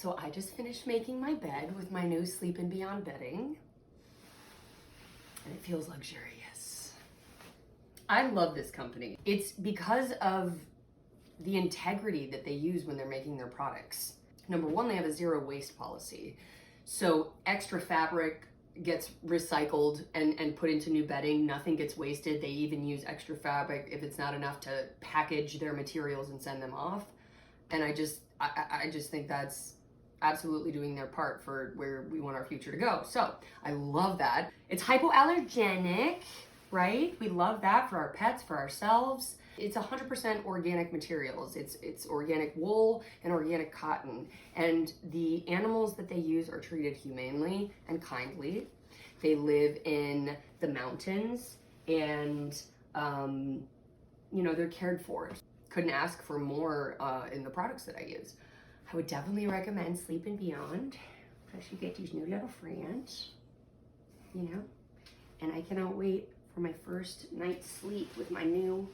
So I just finished making my bed with my new Sleep and Beyond bedding, and it feels luxurious. I love this company. It's because of the integrity that they use when they're making their products. Number one, they have a zero waste policy. So extra fabric gets recycled and put into new bedding. Nothing gets wasted. They even use extra fabric if it's not enough to package their materials and send them off. And I just think that's absolutely doing their part for where we want our future to go. So I love that. It's hypoallergenic, right? We love that for our pets, for ourselves. It's 100% organic materials. It's organic wool and organic cotton. And the animals that they use are treated humanely and kindly. They live in the mountains and, they're cared for. Couldn't ask for more in the products that I use. I would definitely recommend Sleep and Beyond because you get these new little friends, and I cannot wait for my first night's sleep with my new